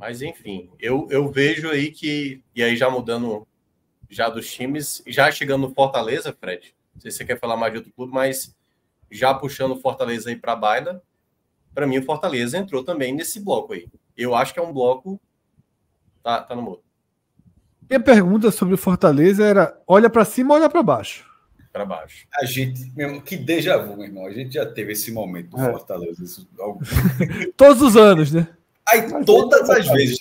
Mas, enfim, eu vejo aí que... E aí, já mudando já dos times, já chegando no Fortaleza, Fred, não sei se você quer falar mais de outro clube, mas já puxando o Fortaleza aí para a baila, para mim o Fortaleza entrou também nesse bloco aí. Eu acho que é um bloco... Tá no mudo. Minha pergunta sobre o Fortaleza era: olha para cima ou olha para baixo? Para baixo. A gente, mesmo que déjà vu, meu irmão. A gente já teve esse momento do Fortaleza. Todos os anos, né? Aí todas as vezes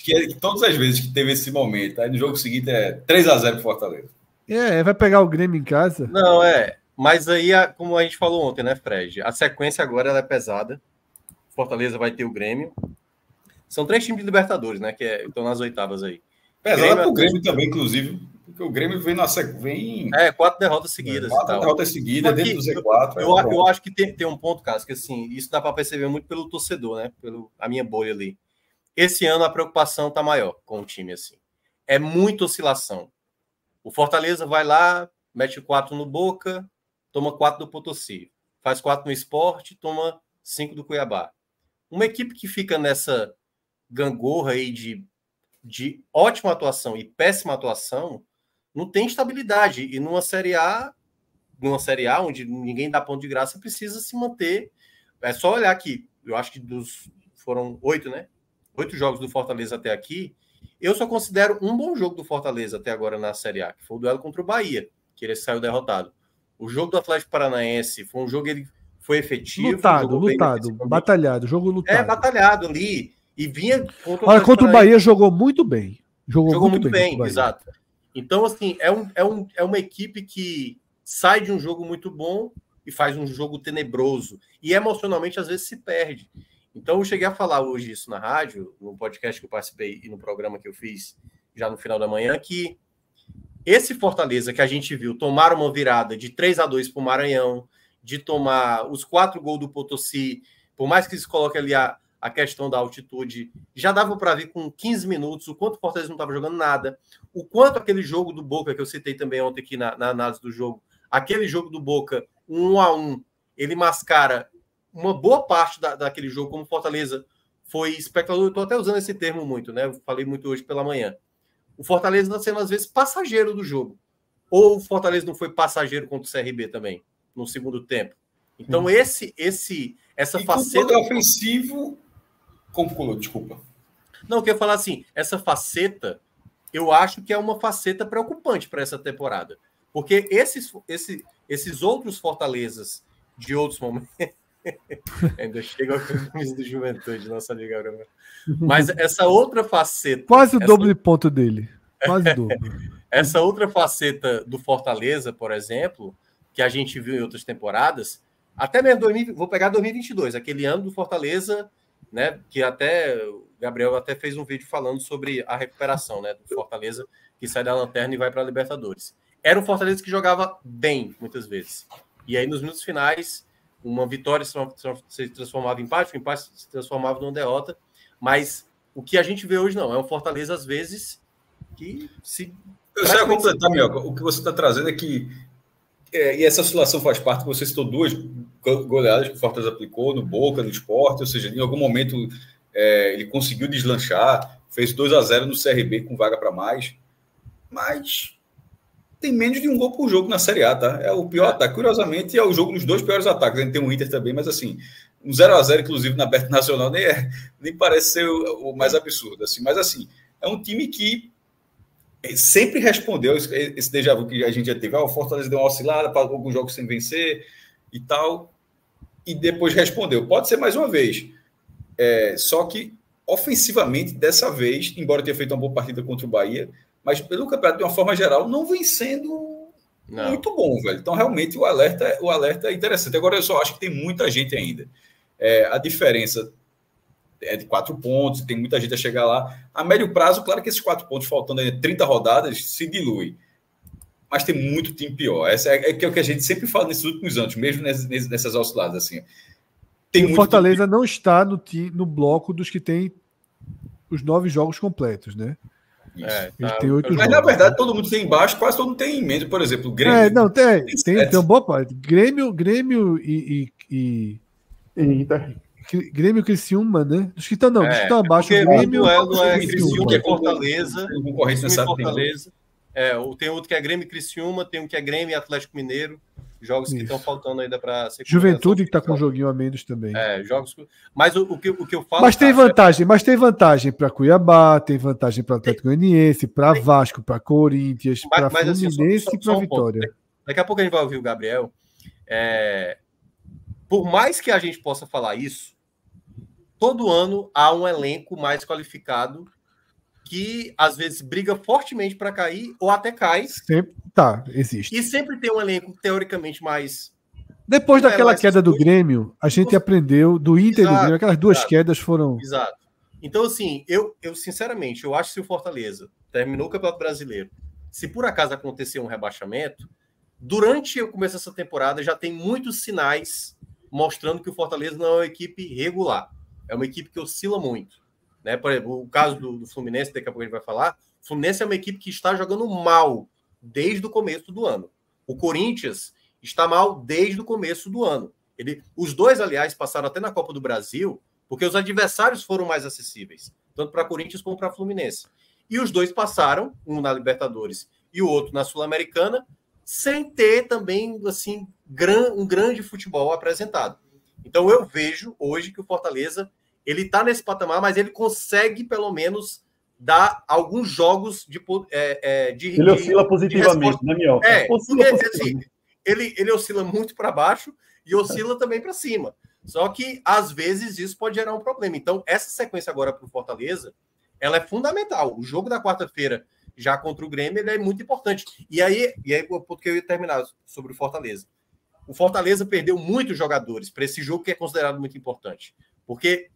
que teve esse momento, aí no jogo seguinte é 3-0 pro Fortaleza. Vai pegar o Grêmio em casa? Não, mas aí, como a gente falou ontem, né, Fred? A sequência agora ela é pesada. Fortaleza vai ter o Grêmio. São 3 times de Libertadores, né? Que estão nas oitavas aí. Pesada pro Grêmio também, inclusive. Porque o Grêmio vem 4 derrotas seguidas. 4 derrotas seguidas dentro do Z4. Eu acho que tem um ponto, Cássio, que assim, isso dá para perceber muito pelo torcedor, né? A minha bolha ali. Esse ano a preocupação tá maior com o time, assim. É muita oscilação. O Fortaleza vai lá, mete 4 no Boca, toma 4 do Potosí. Faz 4 no Sport, toma 5 do Cuiabá. Uma equipe que fica nessa gangorra aí de ótima atuação e péssima atuação, não tem estabilidade. E numa Série A, onde ninguém dá ponto de graça, precisa se manter. É só olhar aqui. Eu acho que foram 8, né? 8 jogos do Fortaleza até aqui. Eu só considero um bom jogo do Fortaleza até agora na Série A, que foi o duelo contra o Bahia, que ele saiu derrotado. O jogo do Atlético Paranaense foi um jogo, ele foi efetivo. Lutado, batalhado, jogo lutado. Batalhado ali. E vinha contra o Bahia jogou muito bem. Jogou muito bem, exato. Então, assim, é uma equipe que sai de um jogo muito bom e faz um jogo tenebroso. E emocionalmente, às vezes, se perde. Então, eu cheguei a falar hoje isso na rádio, no podcast que eu participei e no programa que eu fiz já no final da manhã, que esse Fortaleza que a gente viu tomar uma virada de 3-2 para o Maranhão, de tomar os 4 gols do Potosí, por mais que se coloque ali a questão da altitude, já dava para ver com 15 minutos o quanto o Fortaleza não estava jogando nada, o quanto aquele jogo do Boca, que eu citei também ontem aqui na análise do jogo, aquele jogo do Boca, 1-1, ele mascara uma boa parte daquele jogo, como o Fortaleza foi espectador. Eu estou até usando esse termo muito, né? Eu falei muito hoje pela manhã. O Fortaleza está sendo, às vezes, passageiro do jogo. Ou o Fortaleza não foi passageiro contra o CRB também, no segundo tempo. Então, essa faceta... E ofensivo... Conclua, desculpa. Não, eu queria falar assim, essa faceta, eu acho que é uma faceta preocupante para essa temporada. Porque esses outros Fortalezas de outros momentos... Ainda chega a camisa do Juventude, nossa amiga Gabriel. Mas essa outra faceta... Quase o dobro de ponto dele. Quase o dobro. Essa outra faceta do Fortaleza, por exemplo, que a gente viu em outras temporadas, até mesmo vou pegar 2022, aquele ano do Fortaleza, né, que até o Gabriel até fez um vídeo falando sobre a recuperação, né, do Fortaleza, que sai da lanterna e vai para a Libertadores. Era um Fortaleza que jogava bem, muitas vezes. E aí, nos minutos finais, uma vitória se transformava em empate, o empate se transformava numa derrota. Mas o que a gente vê hoje não. É um Fortaleza, às vezes, que se... Eu só ia completar, Mioca. O que você está trazendo é que... e essa oscilação faz parte, você citou 2 goleadas que o Fortaleza aplicou no Boca, no Sport, ou seja, em algum momento ele conseguiu deslanchar, fez 2-0 no CRB com vaga para mais, mas tem menos de um gol por jogo na Série A, tá? É o pior ataque. Curiosamente, é o jogo dos 2 piores ataques. A gente tem o Inter também, mas assim, um 0-0, inclusive, na Aberto Nacional, nem parece ser o mais absurdo. Assim. Mas assim, é um time que sempre respondeu esse déjà vu que a gente já teve. O Fortaleza deu uma oscilada, passou alguns jogos sem vencer e tal, e depois respondeu. Pode ser mais uma vez. Só que, ofensivamente, dessa vez, embora tenha feito uma boa partida contra o Bahia, mas pelo campeonato, de uma forma geral, não vem sendo muito bom, velho. Então, realmente, o alerta é interessante. Agora, eu só acho que tem muita gente ainda. A diferença é de 4 pontos, tem muita gente a chegar lá. A médio prazo, claro que esses 4 pontos, faltando ainda 30 rodadas, se dilui. Mas tem muito time pior. Essa é o que a gente sempre fala nesses últimos anos, mesmo nessas osciladas. Assim. O Fortaleza não está no bloco dos que tem os 9 jogos completos, né? Ele tem 8 jogos. Mas, na verdade, todo mundo tem embaixo, quase todo mundo tem em meio. Por exemplo, o Grêmio... tem uma boa parte. Grêmio e Inter. Grêmio e Criciúma, né? Dos que estão abaixo, o Grêmio. O duelo é Criciúma, Criciúma e Fortaleza. Concorrência nessa Fortaleza. Tem outro que é Grêmio e Criciúma, tem um que é Grêmio e Atlético Mineiro. Jogos que estão faltando ainda para ser. Juventude que está com um joguinho a menos também. Jogos. Mas o que eu falo. Mas tem vantagem para Cuiabá, tem vantagem para Atlético Goianiense, para Vasco, para Corinthians, para Fluminense e para Vitória. Daqui a pouco a gente vai ouvir o Gabriel. Por mais que a gente possa falar isso, todo ano há um elenco mais qualificado que às vezes briga fortemente para cair ou até cai. Sempre existe. E sempre tem um elenco teoricamente mais. Depois daquela queda do Grêmio, a gente aprendeu do Inter e do Grêmio, aquelas duas quedas foram. Exato. Então, assim, eu sinceramente, eu acho que se o Fortaleza terminou o Campeonato Brasileiro, se por acaso acontecer um rebaixamento, durante o começo dessa temporada já tem muitos sinais mostrando que o Fortaleza não é uma equipe regular. É uma equipe que oscila muito. Né? Por exemplo, o caso do Fluminense, daqui a pouco a gente vai falar, o Fluminense é uma equipe que está jogando mal desde o começo do ano. O Corinthians está mal desde o começo do ano. Os dois, aliás, passaram até na Copa do Brasil, porque os adversários foram mais acessíveis, tanto para Corinthians como para Fluminense. E os dois passaram, um na Libertadores e o outro na Sul-Americana, sem ter também assim, um grande futebol apresentado. Então eu vejo hoje que o Fortaleza ele está nesse patamar, mas ele consegue pelo menos dar alguns jogos de ele oscila positivamente, né, Mioca? Assim, ele oscila muito para baixo e oscila também para cima. Só que, às vezes, isso pode gerar um problema. Então, essa sequência agora para o Fortaleza, ela é fundamental. O jogo da quarta-feira, já contra o Grêmio, ele é muito importante. E aí porque eu ia terminar sobre o Fortaleza. O Fortaleza perdeu muitos jogadores para esse jogo que é considerado muito importante. Porque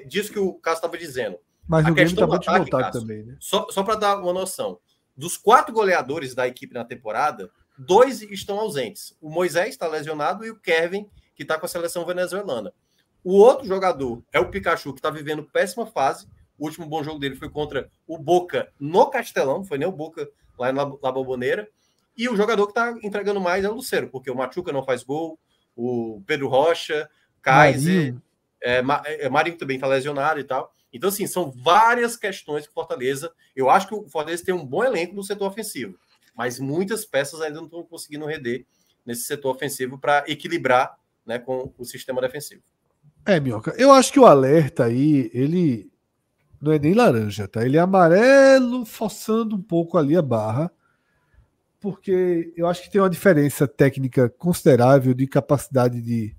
disso que o Cássio estava dizendo. Mas a o Grêmio questão está do muito ataque, voltado Cássio, também, né? Só para dar uma noção. Dos 4 goleadores da equipe na temporada, 2 estão ausentes. O Moisés está lesionado e o Kevin, que está com a seleção venezuelana. O outro jogador é o Pikachu, que está vivendo péssima fase. O último bom jogo dele foi contra o Boca no Castelão, não foi nem o Boca lá na Bombonera. E o jogador que está entregando mais é o Lucero, porque o Machuca não faz gol, o Pedro Rocha, Kaiser, Marinho também está lesionado e tal. Então, assim, são várias questões que o Fortaleza... Eu acho que o Fortaleza tem um bom elenco no setor ofensivo, mas muitas peças ainda não estão conseguindo render nesse setor ofensivo para equilibrar, né, com o sistema defensivo. Minhoca, eu acho que o alerta aí, ele não é nem laranja, tá? Ele é amarelo, forçando um pouco ali a barra, porque eu acho que tem uma diferença técnica considerável de capacidade de...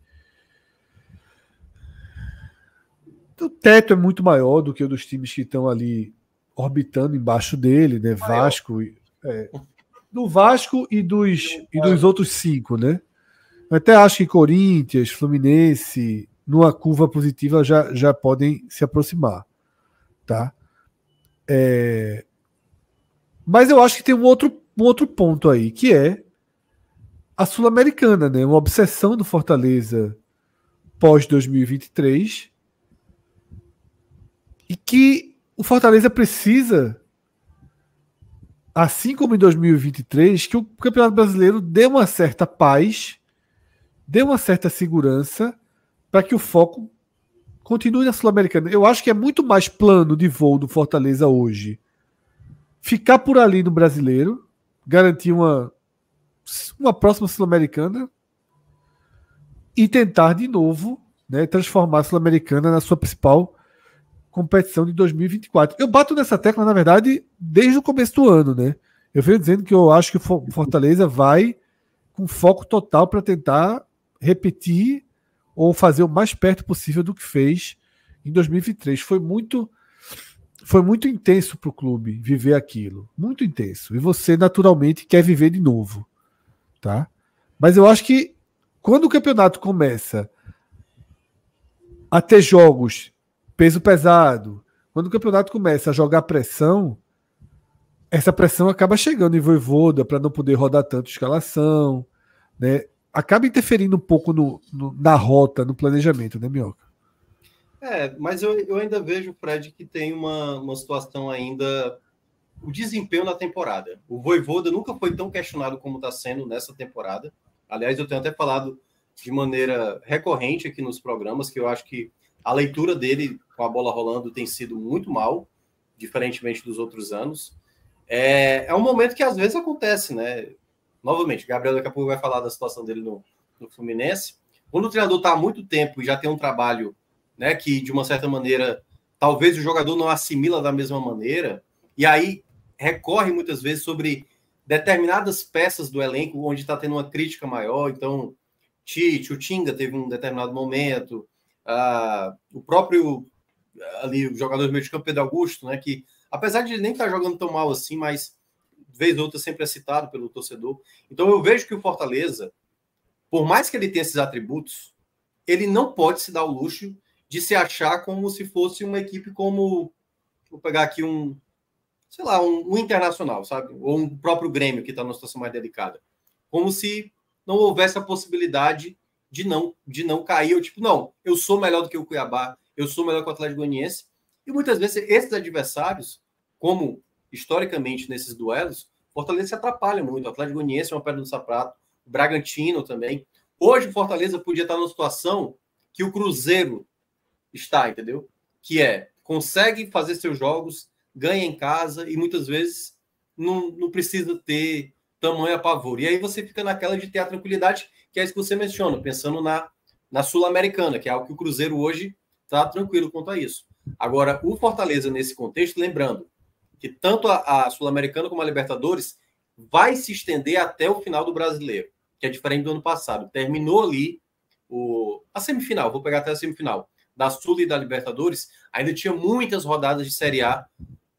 O teto é muito maior do que o dos times que estão ali orbitando embaixo dele, né? Vasco, do Vasco e dos outros 5, né? Eu até acho que Corinthians, Fluminense, numa curva positiva já podem se aproximar, tá? Mas eu acho que tem um outro ponto aí, que é a Sul-Americana, né? Uma obsessão do Fortaleza pós 2023 e que o Fortaleza precisa, assim como em 2023, que o Campeonato Brasileiro dê uma certa paz, dê uma certa segurança para que o foco continue na Sul-Americana. Eu acho que é muito mais plano de voo do Fortaleza hoje ficar por ali no Brasileiro, garantir uma próxima Sul-Americana e tentar de novo, né, transformar a Sul-Americana na sua principal competição de 2024. Eu bato nessa tecla, na verdade, desde o começo do ano, né? Eu venho dizendo que eu acho que o Fortaleza vai com foco total para tentar repetir ou fazer o mais perto possível do que fez em 2023. Foi muito intenso para o clube viver aquilo. Muito intenso. E você, naturalmente, quer viver de novo. Tá? Mas eu acho que quando o campeonato começa a ter jogos peso pesado, quando o campeonato começa a jogar pressão, essa pressão acaba chegando em Vojvoda para não poder rodar tanto escalação, né? Acaba interferindo um pouco na rota, no planejamento, né, Mioca? Mas eu ainda vejo, Fred, que tem uma situação ainda... O desempenho na temporada. O Vojvoda nunca foi tão questionado como está sendo nessa temporada. Aliás, eu tenho até falado de maneira recorrente aqui nos programas que eu acho que A leitura dele com a bola rolando tem sido muito mal, diferentemente dos outros anos. É um momento que às vezes acontece, né? Novamente, Gabriel daqui a pouco vai falar da situação dele no Fluminense. Quando o treinador está há muito tempo e já tem um trabalho, né, que de uma certa maneira talvez o jogador não assimila da mesma maneira, e aí recorre muitas vezes sobre determinadas peças do elenco onde está tendo uma crítica maior. Então, Tite, o Tinga teve um determinado momento, o próprio ali, o jogador do meio de campo, Pedro Augusto, né, que apesar de ele nem estar jogando tão mal assim, mas vez ou outra sempre é citado pelo torcedor. Então eu vejo que o Fortaleza, por mais que ele tenha esses atributos, ele não pode se dar o luxo de se achar como se fosse uma equipe como, vou pegar aqui um Internacional, sabe? Ou um próprio Grêmio, que está numa situação mais delicada. Como se não houvesse a possibilidade de não cair. Eu, não, eu sou melhor do que o Cuiabá, eu sou melhor que o Atlético Goianiense. E muitas vezes esses adversários, como historicamente nesses duelos, Fortaleza se atrapalha muito. O Atlético Goianiense é uma pedra no sapato, o Bragantino também. Hoje o Fortaleza podia estar numa situação que o Cruzeiro está, entendeu? Que consegue fazer seus jogos, ganha em casa e muitas vezes não precisa ter tamanho apavoro. E aí você fica naquela de ter a tranquilidade, que é isso que você menciona, pensando na Sul-Americana, que é algo que o Cruzeiro hoje está tranquilo quanto a isso. Agora, o Fortaleza, nesse contexto, lembrando que tanto a Sul-Americana como a Libertadores vai se estender até o final do Brasileiro, que é diferente do ano passado. Terminou ali a semifinal, vou pegar até a semifinal, da Sul e da Libertadores, ainda tinha muitas rodadas de Série A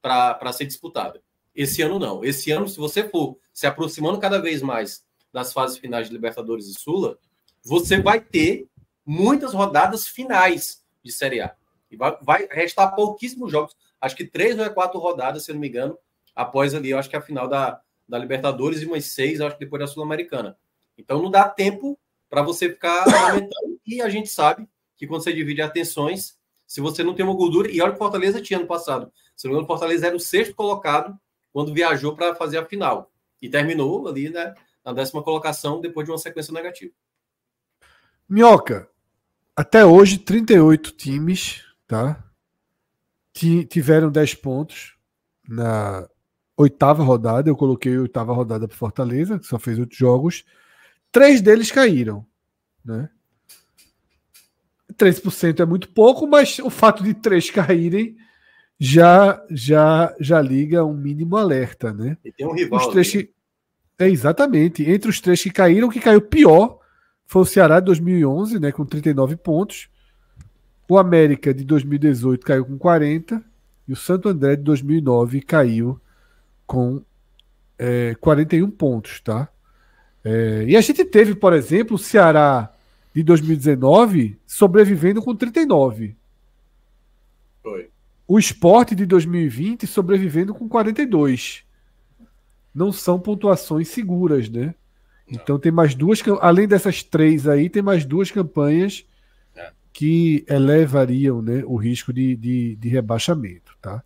para ser disputada. Esse ano não. Esse ano, se você for se aproximando cada vez mais das fases finais de Libertadores e Sula, você vai ter muitas rodadas finais de Série A. E vai restar pouquíssimos jogos. Acho que 3 ou 4 rodadas, se eu não me engano, após ali, eu acho que a final da Libertadores e umas 6, eu acho que depois da Sul-Americana. Então não dá tempo para você ficar aumentando. E a gente sabe que quando você divide atenções, se você não tem uma gordura... E olha que o Fortaleza tinha ano passado. Se não me engano, o Fortaleza era o 6º colocado quando viajou para fazer a final. E terminou ali, né, na 10ª colocação, depois de uma sequência negativa. Minhoca, até hoje, 38 times, tá? Tiveram 10 pontos na 8ª rodada. Eu coloquei a 8ª rodada para Fortaleza, que só fez 8 jogos. 3 deles caíram, né? 13% é muito pouco, mas o fato de 3 caírem já liga um mínimo alerta, né? E tem um rival. Os 3 que... exatamente. Entre os 3 que caíram, o que caiu pior foi o Ceará de 2011, né, com 39 pontos. O América de 2018 caiu com 40 e o Santo André de 2009 caiu com 41 pontos, tá? E a gente teve, por exemplo, o Ceará de 2019 sobrevivendo com 39. Foi. O Sport de 2020 sobrevivendo com 42. Não são pontuações seguras, né? Não. Então tem mais 2, além dessas 3 aí, tem mais 2 campanhas que elevariam, né, o risco de rebaixamento, tá?